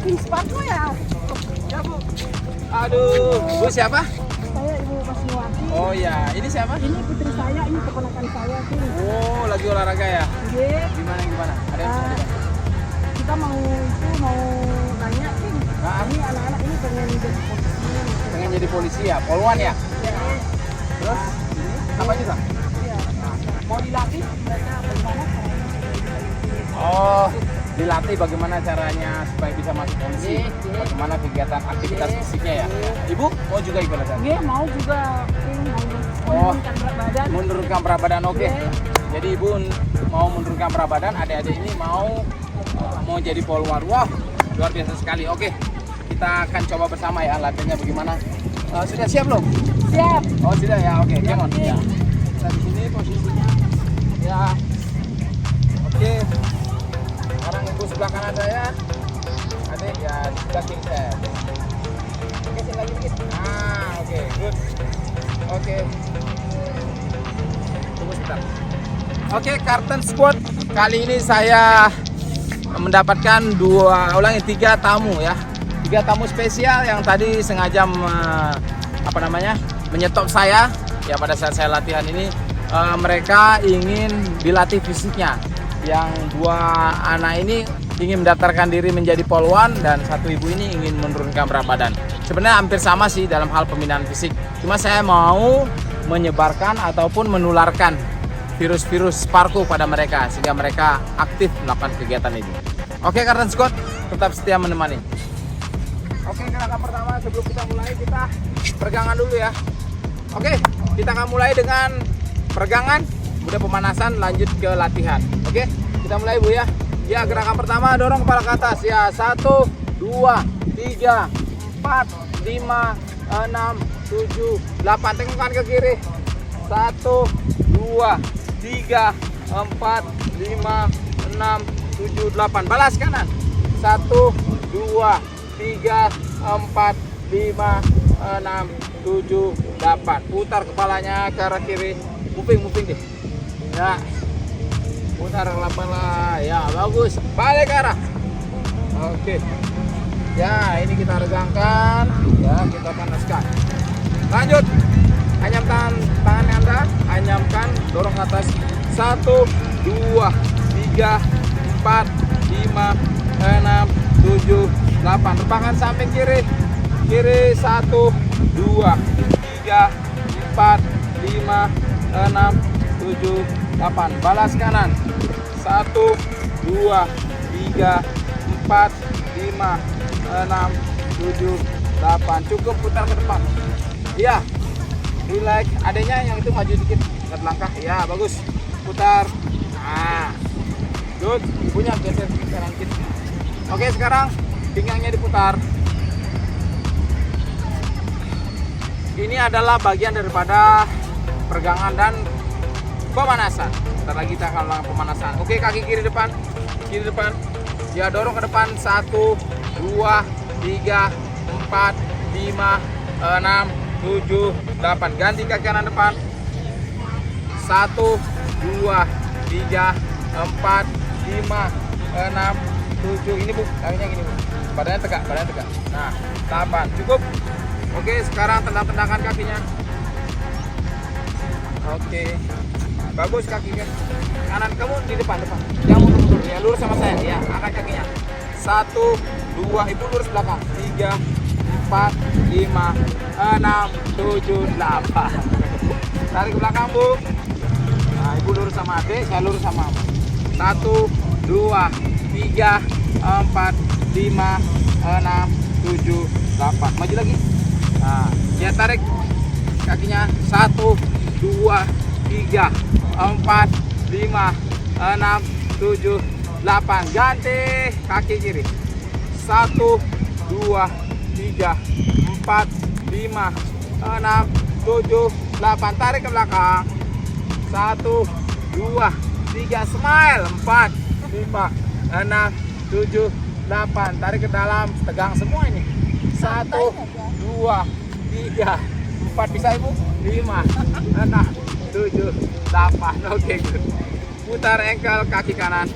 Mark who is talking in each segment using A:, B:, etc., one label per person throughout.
A: tim Sparko ya?
B: Ya Bu. Aduh, Bu siapa?
A: Saya Ibu Masniwati.
B: Oh ya, ini siapa?
A: Ini putri saya, ini keponakan saya tuh.
B: Oh, lagi olahraga ya?
A: Iya.
B: Gimana? Ada yang
A: Ah, kita mau nanya sih.
B: Nah.
A: Ini anak-anak ini pengen jadi polisi.
B: pengen jadi polisi ya? Polwan ya?
A: Ya,
B: Terus apa juga?
A: iya. Mau dilatih mereka bagaimana caranya?
B: Oh, dilatih bagaimana caranya supaya bisa masuk polisi. Bagaimana kegiatan aktivitas fisiknya ya? Ibu mau juga ikut latihan?
A: Iya, mau juga
B: Oh.
A: menurunkan berat badan.
B: Menurunkan berat badan, oke.
A: Iya.
B: Jadi ibu mau menurunkan berat badan, adik-adik ini mau jadi polwan. Wah, luar biasa sekali. Oke, kita akan coba bersama ya latihannya bagaimana. Sudah siap belum?
A: Siap.
B: Oh sudah ya, oke. Come on.
A: Oke.
B: Ya. Kita di sini posisinya. Ya. Oke. Sekarang ibu sebelah kanan saya. Adik ya di sebelah kiri saya. Oke, sini lagi dikit. Oke, good. Oke. Tunggu sebentar. Oke, Karten Squad. Kali ini saya mendapatkan tiga tamu ya. 3 tamu spesial yang tadi sengaja menyetop saya ya pada saat saya latihan ini. Mereka ingin dilatih fisiknya. Yang 2 anak ini ingin mendaftarkan diri menjadi polwan dan 1 ibu ini ingin menurunkan berat badan. Sebenarnya hampir sama sih dalam hal pembinaan fisik. Cuma saya mau menyebarkan ataupun menularkan virus-virus Sparko pada mereka sehingga mereka aktif melakukan kegiatan ini. Oke, Karten Squad, tetap setia menemani. Oke, gerakan pertama sebelum kita mulai kita peregangan dulu ya. Oke, kita akan mulai dengan peregangan, udah pemanasan, lanjut ke latihan. Oke, kita mulai Bu ya. Ya, gerakan pertama dorong kepala ke atas ya. 1, 2, 3, 4, 5, 6, 7, 8. Tengokkan ke kiri. 1, 2, 3, 4, 5, 6, 7, 8. Balas kanan. 1, 2, 3, 4, 5, 6, 7, 8. Putar kepalanya ke arah kiri. Moving deh. Ya. Putar kepala. Ya, bagus. Balik ke arah. Oke. Ya, ini kita regangkan. Ya, kita panaskan. Lanjut. Anyam tangan Anda, anyamkan, dorong ke atas. 1, 2, 3, 4, 5, 6, 7, 8. Repangkan samping kiri. Kiri 1, 2, 3, 4, 5, 6, 7, 8. Balas kanan. 1, 2, 3, 4, 5, 6, 7, 8. Cukup, putar ke depan. Iya. Relax. Adanya yang itu maju dikit. Angkat langkah. Ya, bagus. Putar. Nah. Good. Ibunya geser kanan dikit. Oke, sekarang pinggangnya diputar. Ini adalah bagian daripada peregangan dan pemanasan. Bentar lagi kita akan melakukan pemanasan. Oke, kaki kiri depan. Kiri depan. Ya, dorong ke depan. 1, 2, 3, 4, 5, 6, 7, 8. Ganti kaki kanan depan. 1, 2, 3, 4, 5, 6, 7. Ini Bu, kakinya gini Bu. Badannya tegak. Nah, 8. Cukup. Oke, sekarang tendang-tendangkan kakinya. Oke. Bagus kakinya. Kanan kamu di depan. Jangan mundur. Ya, lurus sama saya. Ya, angkat kakinya. 1, 2, Ibu lurus belakang. 3, 4, 5, 6, 7, 8. Tarik ke belakang Bu. Nah, Ibu lurus sama adik, saya lurus sama Ibu. 1, 2, 3, 4, 5, 6, 7, 8. Maju lagi. Nah, ya tarik kakinya. 1, 2, 3, 4, 5, 6, 7, 8. Ganti kaki kiri. 1, 2, 3, 4, 5, 6, 7, 8. Tarik ke belakang. 1, 2, 3. Smile. 4, 5, 6, 7, 8. Tarik ke dalam. Tegang semua ini. 1, 2, 3, 4. Bisa Ibu? 5, 6, 7, 8. Oke, good. Putar ankle kaki kanan.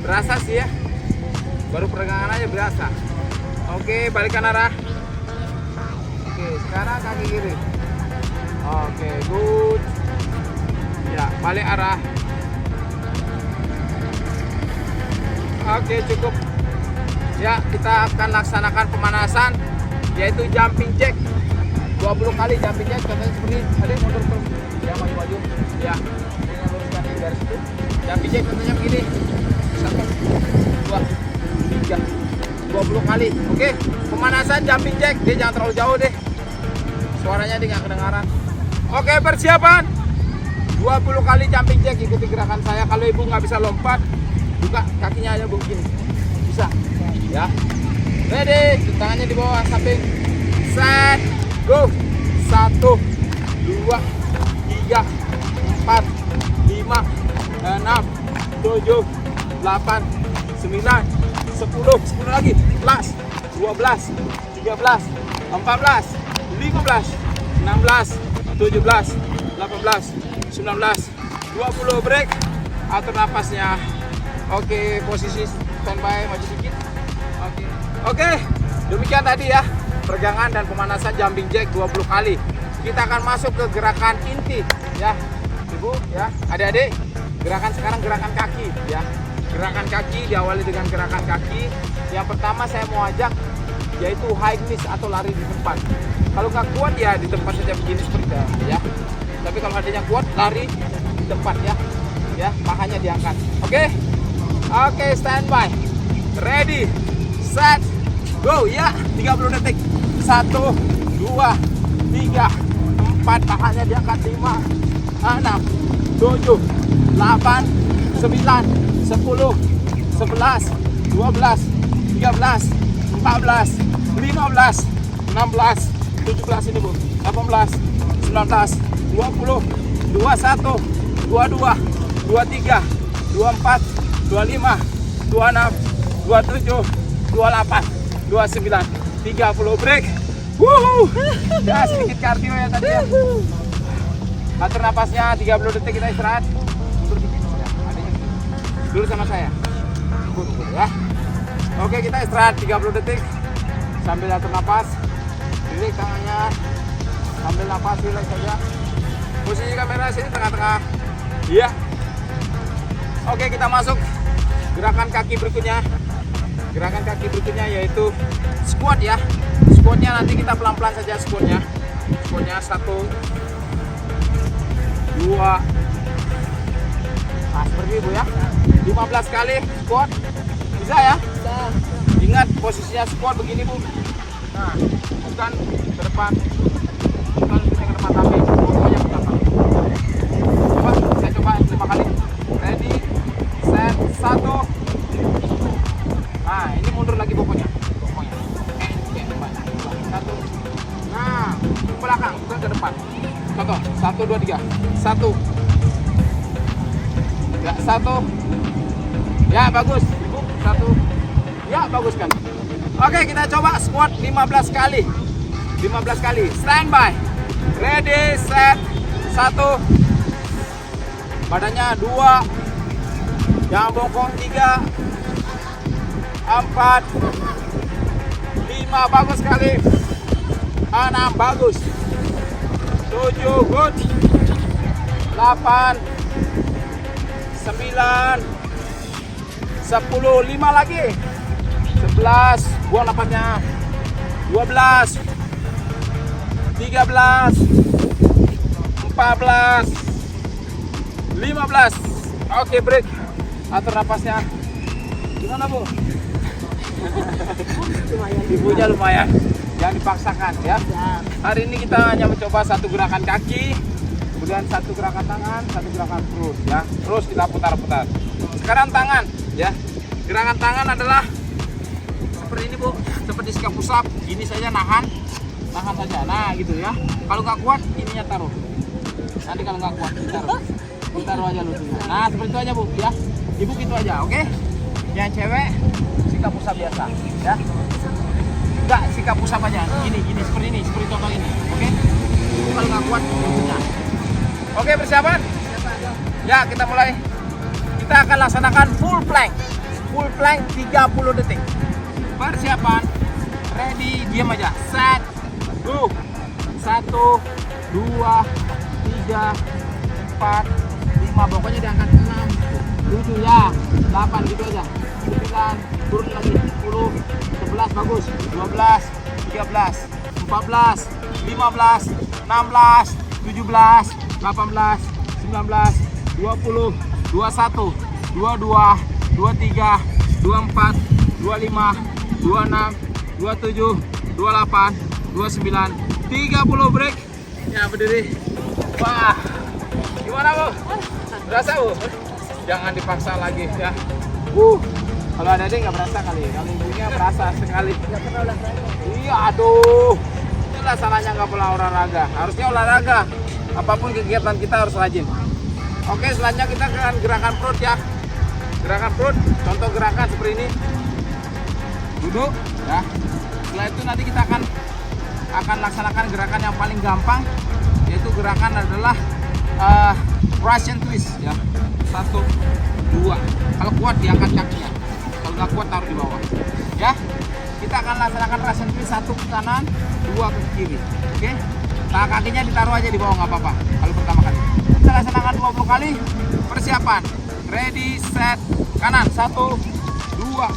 B: Berasa sih ya. Baru peregangan aja biasa. Oke, balikan arah. Oke, sekarang kaki kiri. Oke, good. Ya, balik arah. Oke, cukup. Ya, kita akan laksanakan pemanasan yaitu jumping jack 20 kali jumping jack. Contohnya seperti tadi, mundur terus. Ya, maju-maju. Ya, ini luruskan ini dari situ. Jumping jack contohnya begini. 1, 2, 3, 20 kali. Oke, pemanasan jumping jack. Dia jangan terlalu jauh deh. Suaranya dia nggak kedengaran. Oke, persiapan. 20 kali jumping jack, ikuti gerakan saya. Kalau ibu nggak bisa lompat, buka kakinya aja begini. Bisa. Ya. Ready, tangannya di bawah samping. Set, go. 1, 2, 3, 4, 5, 6, 7, 8, 9, 10 lagi. Last. 12, 13, 14, 15, 16, 17, 18, 19, 20. Break. Atur napasnya. Oke, posisi standby, maju dikit. Oke, demikian tadi ya peregangan dan pemanasan jumping jack 20 kali. Kita akan masuk ke gerakan inti ya, ibu ya, adik-adik. Gerakan sekarang gerakan kaki ya. Gerakan kaki diawali dengan gerakan kaki. Yang pertama saya mau ajak yaitu high knees atau lari di tempat. Kalau nggak kuat ya di tempat saja begini seperti itu ya. Tapi kalau adanya kuat lari di tempat ya. Ya, pahanya diangkat. Oke, standby. Ready, set, go ya. 30 detik. 1, 2, 3, 4, pahanya diangkat. 5, 6, 7, 8, 9, 10, 11, 12, 13, 14, 15, 16, 17 ini bu, 18, 19, 20, 21, 22, 23, 24, 25, 26, 27, 28, 29, 30. Break. Ya, sedikit kardio ya tadi ya. Atur napasnya 30 detik, kita istirahat. Mundur dikit ya, adanya dulu sama saya. Tunggu ya. Oke, kita istirahat 30 detik sambil atur napas. Lirik tangannya, sambil napas, relax saja. Posisi kamera sini tengah-tengah. Iya. Oke, kita masuk gerakan kaki berikutnya. Gerakan kaki berikutnya yaitu squat ya. Squatnya nanti kita pelan-pelan saja squatnya. Squatnya 1, 2. Nah, seperti itu ya. 15 kali squat. Bisa ya? Bisa. Ingat posisinya squat begini bu. Nah, bukan ke depan, bukan ke depan tapi pokoknya ke belakang. Coba, saya coba 5 kali. Ready, set, 1. Nah, ini mundur lagi pokoknya. Oke, 1. Nah, ke belakang, bukan ke depan. Contoh, 1, 2, 3. 1. Ya, 1. Ya, bagus. Ibu, 1. Ya, bagus kan. Oke, kita coba squat 15 kali. 15 kali. Standby. Ready, set. 1. Badannya 2. Yang bokong 3. 4. 5. Bagus sekali. 6. Bagus. 7. Good. 8. 9. 10. 5 lagi. 11, buang napasnya. 12, 13, 14, 15. Oke, break. Atur napasnya. Gimana bu? Ibunya lumayan. Jangan dipaksakan ya. Hari ini kita hanya mencoba satu gerakan kaki, kemudian satu gerakan tangan, satu gerakan perut ya. Terus kita putar-putar. Sekarang tangan ya. Gerakan tangan adalah seperti ini bu, seperti sikap push up. Ini saja nahan saja. Nah gitu ya. Kalau nggak kuat, ininya taruh. Nanti kalau nggak kuat, taruh aja lututnya. Nah seperti itu aja bu, ya. Ibu gitu aja, oke? Yang cewek sikap push up biasa, ya. Enggak, sikap push up aja. Gini, seperti ini, seperti contoh ini, oke? Ibu kalau nggak kuat, lututnya. Oke, persiapan? Ya, kita mulai. Kita akan laksanakan full plank. full plank 30 detik. Persiapan, ready, diam aja. Set, go. 1, 2, 3, 4, 5, pokoknya diangkat 6, 7 ya, 8 gitu aja. 9, turun lagi 10, 11 bagus, 12, 13, 14, 15, 16, 17, 18, 19, 20, 21, 22, 23, 24, 25, 26, 27, 28, 29, 30 break. Ya berdiri. Wah, gimana Bu? Berasa Bu? Jangan dipaksa lagi ya. Kalau ada nggak berasa kali, kalau ibunya berasa sekali.
A: Nggak pernah olahraga.
B: Iya, aduh. Itulah salahnya nggak pernah olahraga. Harusnya olahraga. Apapun kegiatan kita harus rajin. Oke, selanjutnya kita akan gerakan perut ya. Gerakan perut, contoh gerakan seperti ini. Duduk ya. Setelah itu nanti kita akan laksanakan gerakan yang paling gampang, yaitu gerakan adalah Russian twist ya. 1, 2. Kalau kuat diangkat kakinya. Kalau nggak kuat taruh di bawah. Ya. Kita akan laksanakan Russian twist 1 ke kanan, 2 ke kiri. Oke. Nah, kakinya ditaruh aja di bawah nggak apa-apa. Kalau pertama kali. Kita laksanakan 20 kali. Persiapan. Ready, set, kanan. 1, 2,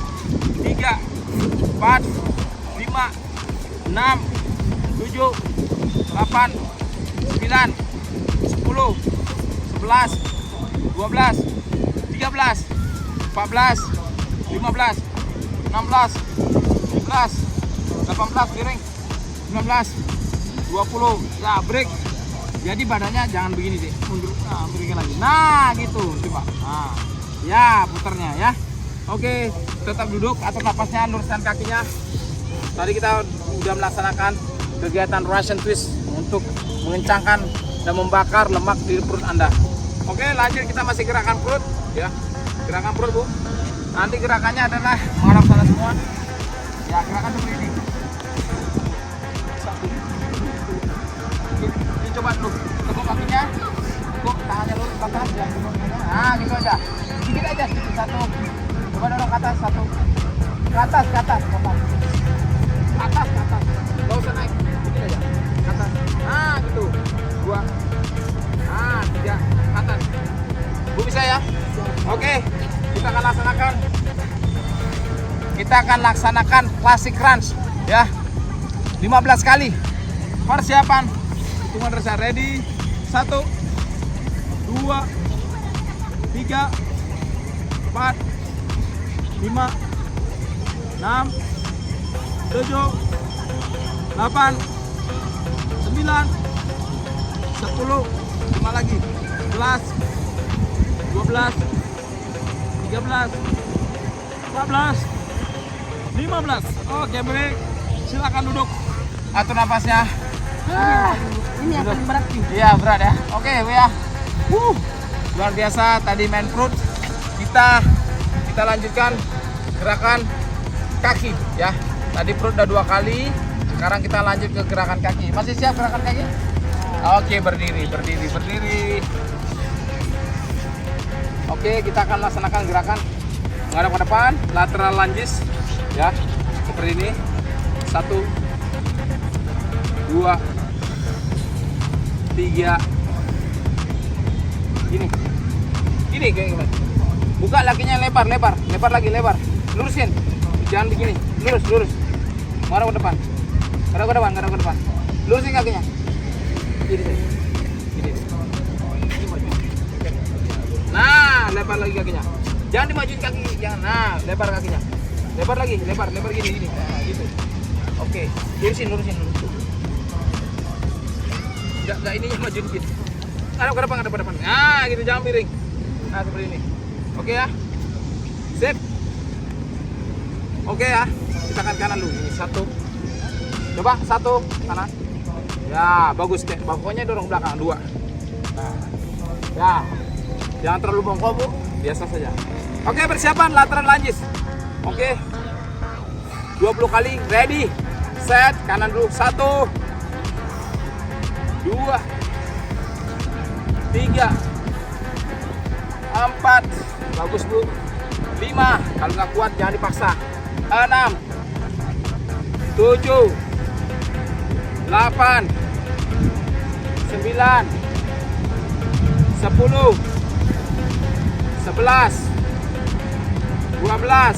B: 3, 4, 5, 6, 7, 8, 9, 10, 11, 12, 13, 14, 15, 16, 17, 18, miring, 19, 20, ya break. Jadi badannya jangan begini deh, mundur, nah miringin lagi. Nah gitu, coba. Nah, ya puternya ya. Oke, tetap duduk, atur napasnya, luruskan kakinya. Tadi kita sudah melaksanakan kegiatan Russian twist untuk mengencangkan dan membakar lemak di perut Anda. Oke, lanjut kita masih gerakan perut ya. Gerakan perut Bu. Nanti gerakannya adalah menghadap sana semua. Ya, gerakan seperti ini. Satu. Ini coba dulu. Teguk kakinya. Teguk tangannya lurus ke atas, jangan teguk kakinya. Nah, gitu aja. Sedikit aja, sedikit. 1. Coba dorong ke atas, 1. Ke atas, ke atas, ke atas. Ke atas, ke atas. Gak usah naik. Sedikit aja. Ke atas. Nah, gitu. 2. Nah, 3. Ke atas. Bu bisa ya? Oke. Kita akan laksanakan classic crunch ya. 15 kali. Persiapan. Hitungan rasa ready. 1, 2, 3, 4, 5, 6, 7, 8, 9, 10, 5 lagi, 11, 12, 13, 14, 15. Oke, break. Silakan duduk. Atur napasnya.
A: Ini yang paling berat nih.
B: Iya, berat ya. Oke, Bu ya. Luar biasa tadi main perut. Kita lanjutkan gerakan kaki ya. Tadi perut udah 2 kali. Sekarang kita lanjut ke gerakan kaki. Masih siap gerakan kaki? Oke, berdiri. Oke, kita akan laksanakan gerakan menghadap ke depan, lateral lunges ya. Seperti ini. 1, 2, 3. Gini kayak gimana? Buka lakinya lebar lagi. Lurusin. Jangan begini. Lurus. Menghadap ke depan. Menghadap ke depan. Lurusin kakinya. Gini. Nah, lebar lagi kakinya. Jangan dimajuin kaki, jangan. Nah, lebar kakinya. Lebar lagi, lebar gini. Nah, gitu. Oke, lurusin. Enggak ininya majuin gitu. Ngadep ke depan. Nah, gitu, jangan miring. Nah, seperti ini. Oke ya. Sip. Oke ya. Kita akan kanan dulu. Ini 1. Coba 1 kanan. Ya, bagus deh. Pokoknya dorong belakang 2. Nah. Ya. Jangan terlalu bongkok, Bu. Biasa saja. Oke, persiapan lateral lunges. Oke. 20 kali. Ready. Set. Kanan dulu. 1, 2, 3, 4. Bagus, Bu. 5, kalau nggak kuat jangan dipaksa. 6, 7, 8, 9, 10, 11, 12,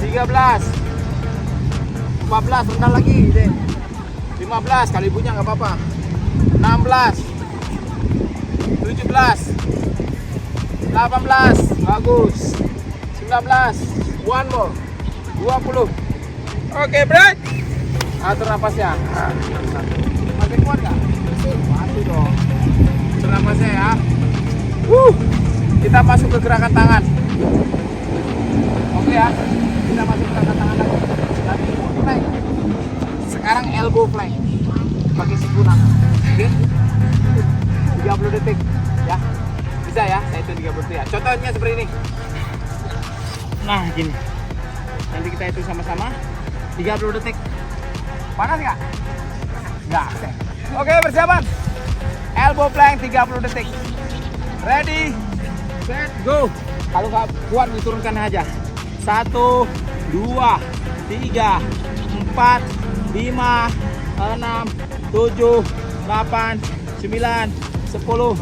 B: 13, 14, rendah lagi deh. 15, kalau ibunya nggak apa-apa. 16, 17, 18, bagus. 19, one more. 20. Oke, break. Atur napasnya. Masih kuat nggak? Masih dong. Atur napasnya ya. Kita masuk ke gerakan tangan. Oke ya. Kita masuk ke gerakan tangan lagi. Tadi plank. Sekarang elbow plank. Pakai siku tangan. Oke. 30 detik ya. Bisa ya? Saya hitung 30 detik ya. Contohnya seperti ini. Nah, gini. Nanti kita hitung sama-sama. 30 detik. Panas nggak? Nggak. Oke, persiapan. Elbow plank 30 detik. Ready, set, go. Kalau nggak kuat diturunkan aja. 1, 2, 3, 4, 5, 6, 7, 8, 9, 10,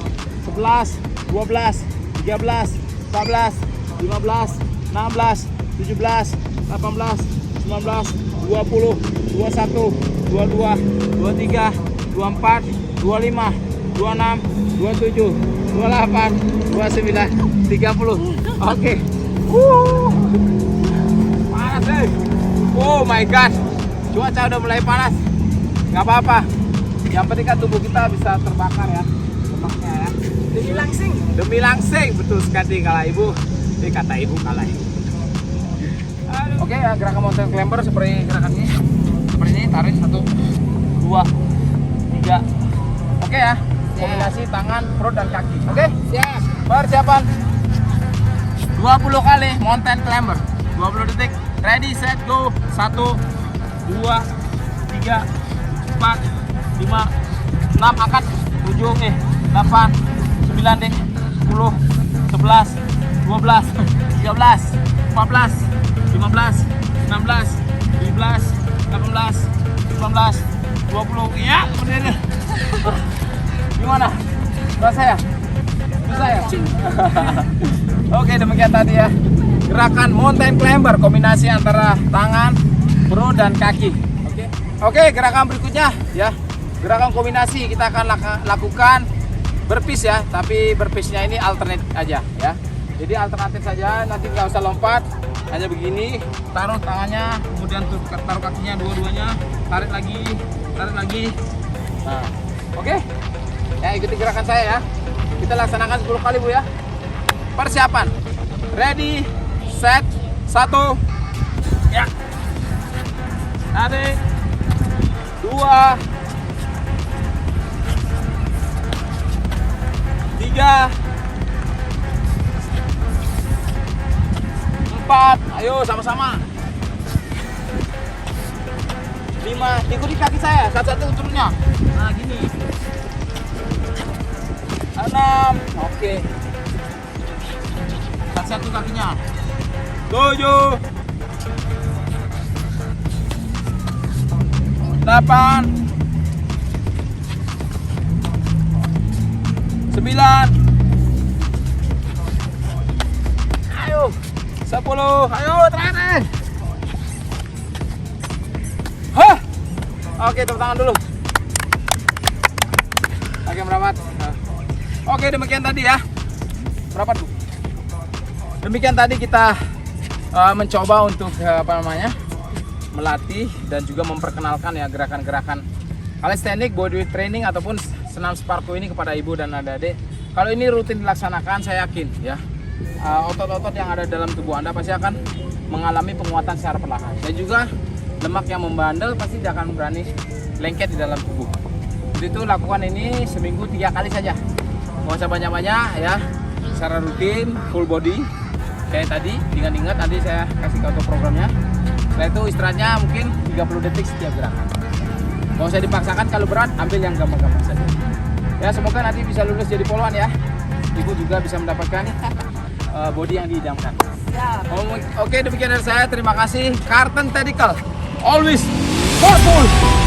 B: 11, 12, 13, 14, 15, 16, 17, 18, 19, 20, 21, 22, 23, 24, 25, 26, 27, 28, 29, 30. Oke. Panas deh. Oh my god. Cuaca udah mulai panas. Nggak apa-apa. Yang penting kan tubuh kita bisa terbakar ya. Lemaknya ya.
A: Demi langsing.
B: Demi langsing, betul sekali. Kalau ibu, kata ibu kalah. Oke ya, gerakan mountain climber seperti gerakan ini. Seperti ini, tarik 1, 2, 3. Oke ya, kombinasi tangan, perut dan kaki. Oke?
A: Siap.
B: Persiapan 20 kali mountain climber. 20 detik. Ready, set, go. 1, 2, 3, 4, 5, 6, angkat 7, 8, 9 deh, 10, 11, 12, 13, 14, 15, 16, 17, 18, 19, 20. Ya, bener. Gimana? Rasa ya? Bisa ya? Oke, demikian tadi ya. Gerakan mountain climber, kombinasi antara tangan, perut dan kaki. Oke, gerakan berikutnya ya. Gerakan kombinasi kita akan lakukan burpees ya, tapi burpeesnya ini alternate aja ya. Jadi alternatif saja, nanti nggak usah lompat, hanya begini, taruh tangannya, kemudian taruh kakinya dua-duanya, tarik lagi. Nah, oke. Ya, ikuti gerakan saya ya. Kita laksanakan 10 kali Bu ya. Persiapan. Ready, set, 1. Ya. Tarik. 2, 3, 4, ayo sama-sama. 5, ikuti kaki saya, satu-satu turunnya. Nah gini. 6, oke. Satu-satu kakinya. 7, 8, 9, ayo 10, ayo terakhir. Hah. Oke, tepuk tangan dulu. Oke, merapat. Oke, demikian tadi ya. Merapat Bu. Demikian tadi kita mencoba untuk melatih dan juga memperkenalkan ya gerakan-gerakan calisthenics, bodyweight training ataupun senam Sparko ini kepada ibu dan adik-adik. Kalau ini rutin dilaksanakan, saya yakin ya otot-otot yang ada dalam tubuh Anda pasti akan mengalami penguatan secara perlahan. Dan juga lemak yang membandel pasti tidak akan berani lengket di dalam tubuh. Jadi itu lakukan ini seminggu 3 kali saja. Nggak usah banyak-banyak ya, secara rutin, full body. Kayak tadi, ingat-ingat nanti saya kasih contoh programnya. Setelah itu istirahatnya mungkin 30 detik setiap gerakan. Nggak usah dipaksakan, kalau berat ambil yang gampang-gampang saja. Ya, semoga nanti bisa lulus jadi polwan ya. Ibu juga bisa mendapatkan body yang diidamkan.
A: Ya.
B: Oke, demikian dari saya. Terima kasih. Karten Tactical. Always powerful.